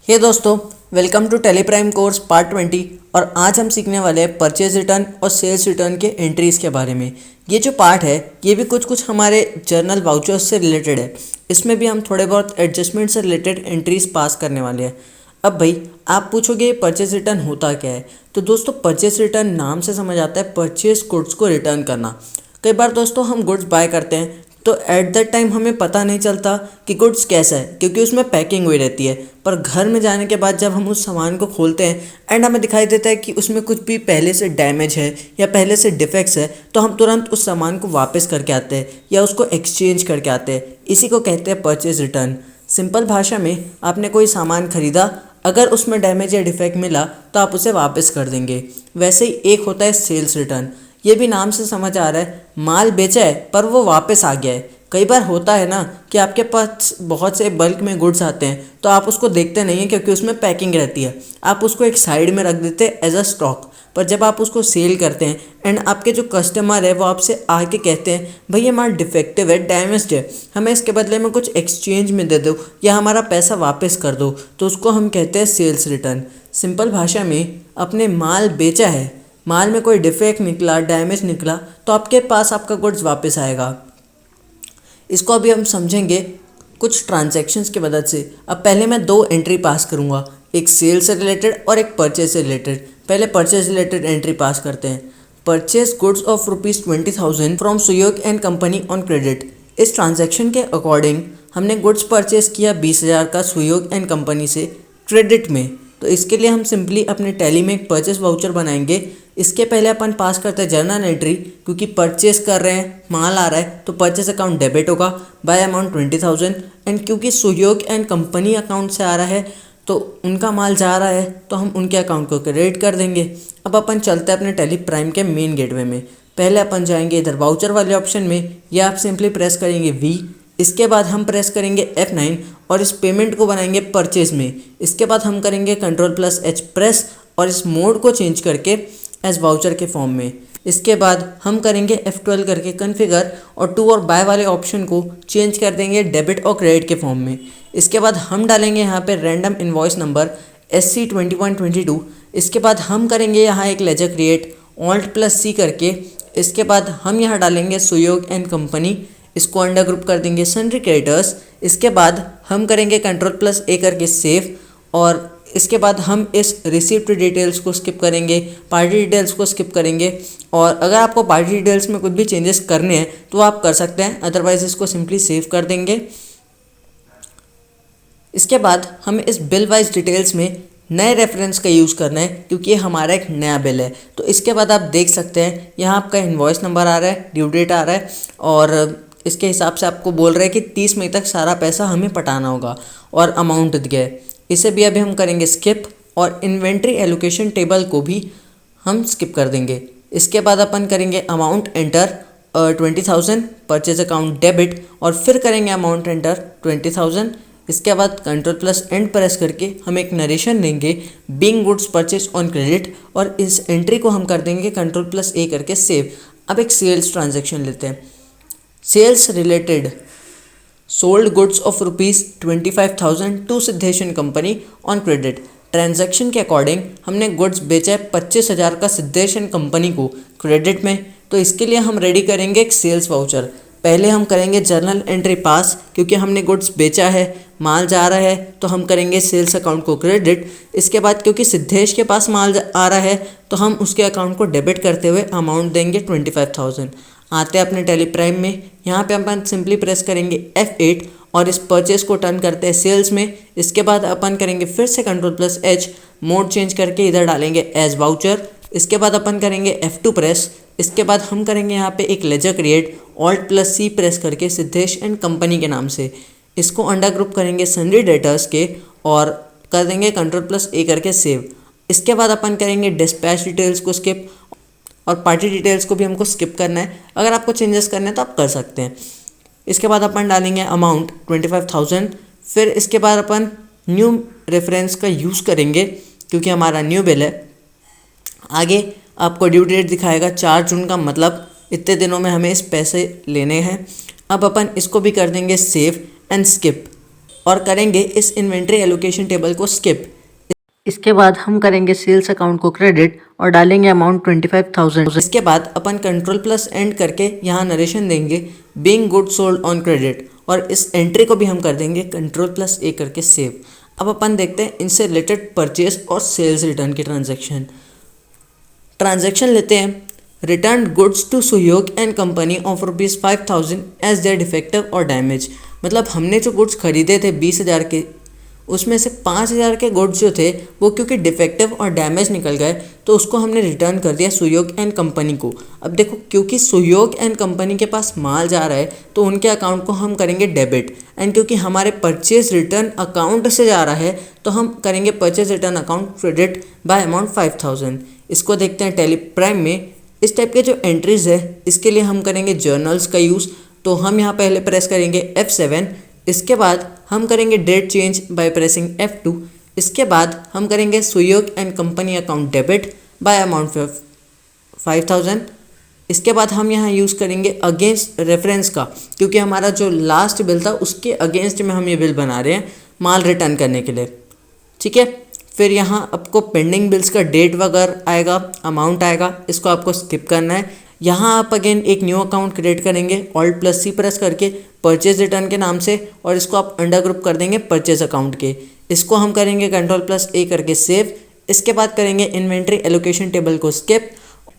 हे दोस्तों, welcome to TallyPrime course part 20। और आज हम सीखने वाले हैं परचेज रिटर्न और सेल्स रिटर्न के एंट्रीज़ के बारे में। ये जो पार्ट है ये भी कुछ हमारे जर्नल वाउचर्स से रिलेटेड है। इसमें भी हम थोड़े बहुत एडजस्टमेंट से रिलेटेड एंट्रीज़ पास करने वाले हैं। अब भाई आप पूछोगे परचेज रिटर्न होता क्या है, तो दोस्तों परचेज रिटर्न नाम से समझ आता है परचेज गुड्स को रिटर्न करना। कई बार दोस्तों हम गुड्स बाय करते हैं तो एट दैट टाइम हमें पता नहीं चलता कि गुड्स कैसा है, क्योंकि उसमें पैकिंग हुई रहती है। पर घर में जाने के बाद जब हम उस सामान को खोलते हैं एंड हमें दिखाई देता है कि उसमें कुछ भी पहले से डैमेज है या पहले से डिफेक्ट्स है, तो हम तुरंत उस सामान को वापस करके आते हैं या उसको एक्सचेंज करके आते हैं। इसी को कहते हैं परचेज रिटर्न। सिंपल भाषा में, आपने कोई सामान खरीदा, अगर उसमें डैमेज या डिफेक्ट मिला तो आप उसे वापस कर देंगे। वैसे ही एक होता है सेल्स रिटर्न। ये भी नाम से समझ आ रहा है, माल बेचा है पर वो वापस आ गया है। कई बार होता है ना कि आपके पास बहुत से बल्क में गुड्स आते हैं तो आप उसको देखते नहीं हैं, क्योंकि उसमें पैकिंग रहती है। आप उसको एक साइड में रख देते हैं एज अ स्टॉक। पर जब आप उसको सेल करते हैं एंड आपके जो कस्टमर है वो आपसे आके कहते हैं भाई ये माल डिफेक्टिव है, डैमेज्ड है, हमें इसके बदले में कुछ एक्सचेंज में दे दो या हमारा पैसा वापस कर दो, तो उसको हम कहते हैं सेल्स रिटर्न। सिंपल भाषा में, अपने माल बेचा है, माल में कोई डिफेक्ट निकला, डैमेज निकला, तो आपके पास आपका गुड्स वापस आएगा। इसको अभी हम समझेंगे कुछ ट्रांजैक्शंस की मदद से। अब पहले मैं दो एंट्री पास करूंगा, एक सेल से रिलेटेड और एक परचेज से रिलेटेड। पहले परचेज रिलेटेड एंट्री पास करते हैं। Purchase goods of ₹20,000 from Suyog and company on credit. इस ट्रांजैक्शन के अकॉर्डिंग हमने गुड्स परचेज किया 20,000 का सुयोग एंड कंपनी से क्रेडिट में। तो इसके लिए हम सिंपली अपने टैली में एक परचेज वाउचर बनाएंगे। इसके पहले अपन पास करते हैं जर्नल एंट्री, क्योंकि परचेस कर रहे हैं, माल आ रहा है, तो परचेस अकाउंट डेबिट होगा बाय अमाउंट 20,000। एंड क्योंकि सुयोग एंड कंपनी अकाउंट से आ रहा है तो उनका माल जा रहा है तो हम उनके अकाउंट को क्रेडिट कर देंगे। अब अपन चलते हैं अपने टैली प्राइम के मेन गेटवे में। पहले अपन जाएंगे इधर वाउचर वाले ऑप्शन में, या आप सिंपली प्रेस करेंगे वी। इसके बाद हम प्रेस करेंगे F9 और इस पेमेंट को बनाएंगे परचेज में। इसके बाद हम करेंगे Ctrl+H प्रेस और इस मोड को चेंज करके एज वाउचर के फॉर्म में। इसके बाद हम करेंगे F12 करके कन्फिगर और टू और बाय वाले ऑप्शन को चेंज कर देंगे डेबिट और क्रेडिट के फॉर्म में। इसके बाद हम डालेंगे यहाँ पे रैंडम इनवॉइस नंबर SC2122। इसके बाद हम करेंगे यहाँ एक लेजर क्रिएट Alt+C करके। इसके बाद हम यहाँ डालेंगे सुयोग एंड कंपनी, इसको अंडर ग्रुप कर देंगे सन्ड्री क्रेडिटर्स। इसके बाद हम करेंगे Ctrl+A करके सेव, और इसके बाद हम इस रिसिप्ट डिटेल्स को स्किप करेंगे, पार्टी डिटेल्स को स्किप करेंगे। और अगर आपको पार्टी डिटेल्स में कुछ भी चेंजेस करने हैं तो आप कर सकते हैं, अदरवाइज इसको सिंपली सेव कर देंगे। इसके बाद हमें इस बिल वाइज डिटेल्स में नए रेफरेंस का यूज़ करना है, क्योंकि ये हमारा एक नया बिल है। तो इसके बाद आप देख सकते हैं यहाँ आपका इन्वॉइस नंबर आ रहा है, ड्यू डेट आ रहा है, और इसके हिसाब से आपको बोल रहा है कि 30 मई तक सारा पैसा हमें पटाना होगा, और अमाउंट दिया है। इसे भी अभी हम करेंगे स्किप, और इन्वेंट्री एलोकेशन टेबल को भी हम स्किप कर देंगे। इसके बाद अपन करेंगे amount enter 20,000 purchase account debit, और फिर करेंगे अमाउंट एंटर 20,000। इसके बाद Ctrl+N प्रेस करके हम एक नरेशन देंगे being goods purchase on credit, और इस एंट्री को हम कर देंगे Ctrl+A करके सेव। अब एक सेल्स ट्रांजेक्शन लेते हैं। Sales related sold goods of ₹25,000 to Siddhesh and company on credit. Transaction के अकॉर्डिंग हमने गुड्स बेचा है 25,000 का सिद्धेश एंड कंपनी को क्रेडिट में। तो इसके लिए हम रेडी करेंगे एक सेल्स वाउचर। पहले हम करेंगे जर्नल एंट्री पास, क्योंकि हमने गुड्स बेचा है, माल जा रहा है, तो हम करेंगे सेल्स अकाउंट को क्रेडिट। इसके बाद क्योंकि सिद्धेश के पास माल आ रहा है तो हम उसके अकाउंट को डेबिट करते हुए अमाउंट देंगे 25,000। आते हैं अपने टैली प्राइम में। यहाँ पे अपन सिंपली प्रेस करेंगे F8 और इस परचेस को टर्न करते हैं सेल्स में। इसके बाद अपन करेंगे फिर से Ctrl+H, मोड चेंज करके इधर डालेंगे एज वाउचर। इसके बाद अपन करेंगे F2 प्रेस। इसके बाद हम करेंगे यहाँ पे एक लेजर क्रिएट Alt+C प्रेस करके सिद्धेश एंड कंपनी के नाम से। इसको अंडर ग्रुप करेंगे सन्ड्री डेटर्स के और कर देंगे Ctrl+A करके सेव। इसके बाद अपन करेंगे डिस्पैच डिटेल्स को स्किप, और पार्टी डिटेल्स को भी हमको स्किप करना है। अगर आपको चेंजेस करने हैं तो आप कर सकते हैं। इसके बाद अपन डालेंगे अमाउंट 25,000। फिर इसके बाद अपन न्यू रेफरेंस का यूज़ करेंगे, क्योंकि हमारा न्यू बिल है। आगे आपको ड्यू डेट दिखाएगा 4 जून का, मतलब इतने दिनों में हमें इस पैसे लेने हैं। अब अपन इसको भी कर देंगे सेव एंड स्किप। और करेंगे इस इन्वेंट्री एलोकेशन टेबल को स्किप। इसके बाद हम करेंगे सेल्स अकाउंट को क्रेडिट और डालेंगे अमाउंट 25,000। इसके बाद अपन कंट्रोल प्लस एंड करके यहाँ नरेशन देंगे being good sold on credit और इस एंट्री को भी हम कर देंगे कंट्रोल प्लस ए करके सेव। अब अपन देखते हैं इनसे रिलेटेड परचेज और सेल्स रिटर्न की ट्रांजैक्शन लेते हैं। Return goods to Suyog and company of ₹5,000 as their defective और डैमेज। मतलब हमने जो गुड्स खरीदे थे 20,000 के, उसमें से 5,000 के गुड्स जो थे वो क्योंकि डिफेक्टिव और डैमेज निकल गए तो उसको हमने रिटर्न कर दिया सुयोग एंड कंपनी को। अब देखो क्योंकि सुयोग एंड कंपनी के पास माल जा रहा है तो उनके अकाउंट को हम करेंगे डेबिट, एंड क्योंकि हमारे परचेज रिटर्न अकाउंट से जा रहा है तो हम करेंगे purchase return account credit by amount 5,000। इसको देखते हैं टेली प्राइम में। इस टाइप के जो एंट्रीज है इसके लिए हम करेंगे जर्नल्स का यूज़। तो हम यहाँ पहले प्रेस करेंगे F7, इसके बाद हम करेंगे date change by pressing F2। इसके बाद हम करेंगे सुयोग and company account debit bye amount 5,000। इसके बाद हम यहाँ यूज़ करेंगे अगेंस्ट रेफरेंस का, क्योंकि हमारा जो लास्ट बिल था उसके अगेंस्ट में हम ये बिल बना रहे हैं माल रिटर्न करने के लिए। ठीक है, फिर यहाँ आपको पेंडिंग बिल्स का डेट वगैरह आएगा, अमाउंट आएगा, इसको आपको स्किप करना है। यहाँ आप अगेन एक न्यू अकाउंट क्रिएट करेंगे Alt+C प्रेस करके परचेज रिटर्न के नाम से, और इसको आप अंडर ग्रुप कर देंगे परचेज अकाउंट के। इसको हम करेंगे कंट्रोल+A करके सेव। इसके बाद करेंगे इन्वेंट्री एलोकेशन टेबल को स्किप।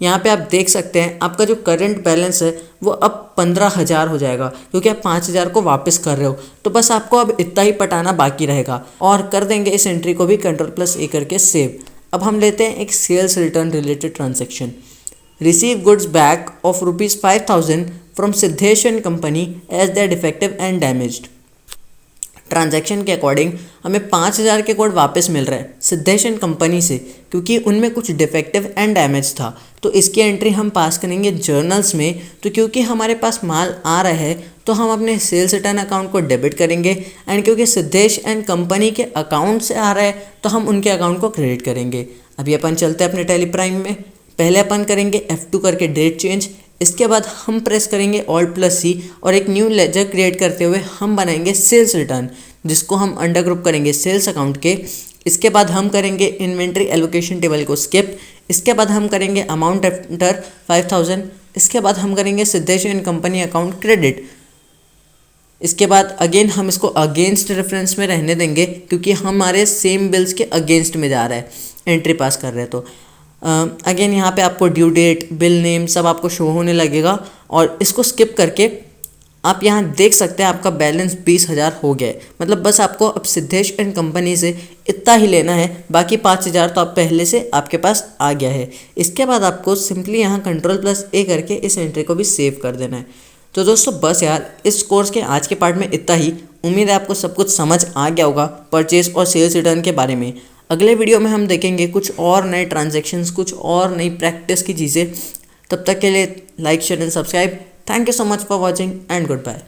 यहाँ पे आप देख सकते हैं आपका जो करंट बैलेंस है वो अब 15,000 हो जाएगा, क्योंकि आप 5,000 को वापस कर रहे हो। तो बस आपको अब इतना ही पटाना बाकी रहेगा और कर देंगे इस एंट्री को भी कंट्रोल+A करके सेव। अब हम लेते हैं एक sales return related transaction. Receive goods back of ₹5,000 from Siddhesh and company as their defective and damaged. Transaction के अकॉर्डिंग हमें 5,000 के गुड वापस मिल रहे हैं सिद्धेश एंड कंपनी से, क्योंकि उनमें कुछ डिफेक्टिव एंड डैमेज था। तो इसकी एंट्री हम पास करेंगे जर्नल्स में। तो क्योंकि हमारे पास माल आ रहा है तो हम अपने सेल्स रिटर्न अकाउंट को डेबिट करेंगे, एंड क्योंकि सिद्धेश एंड कंपनी के अकाउंट से आ रहा है तो हम उनके अकाउंट को क्रेडिट करेंगे। अभी अपन चलते हैं अपने टेली प्राइम में। पहले अपन करेंगे F2 करके डेट चेंज। इसके बाद हम प्रेस करेंगे Alt+C और एक न्यू लेजर क्रिएट करते हुए हम बनाएंगे सेल्स रिटर्न, जिसको हम अंडर ग्रुप करेंगे सेल्स अकाउंट के। इसके बाद हम करेंगे इन्वेंट्री एलोकेशन टेबल को स्किप। इसके बाद हम करेंगे अमाउंट एंटर 5,000। इसके बाद हम करेंगे Siddhesh and company account credit. इसके बाद अगेन हम इसको अगेंस्ट रेफरेंस में रहने देंगे, क्योंकि हमारे सेम बिल्स के अगेंस्ट में जा रहा है, एंट्री पास कर रहे हैं। तो अगेन यहाँ पे आपको ड्यू डेट, बिल नेम सब आपको शो होने लगेगा, और इसको स्किप करके आप यहाँ देख सकते हैं आपका बैलेंस 20,000 हो गया है। मतलब बस आपको अब सिद्धेश एंड कंपनी से इतना ही लेना है, बाकी 5,000 तो आप पहले से आपके पास आ गया है। इसके बाद आपको सिंपली यहाँ कंट्रोल+A करके इस एंट्री को भी सेव कर देना है। तो दोस्तों बस यार इस कोर्स के आज के पार्ट में इतना ही। उम्मीद है आपको सब कुछ समझ आ गया होगा परचेज और सेल्स रिटर्न के बारे में। अगले वीडियो में हम देखेंगे कुछ और नए ट्रांजैक्शंस, कुछ और नई प्रैक्टिस की चीज़ें। तब तक के लिए like, share and subscribe. Thank you so much for watching and good bye.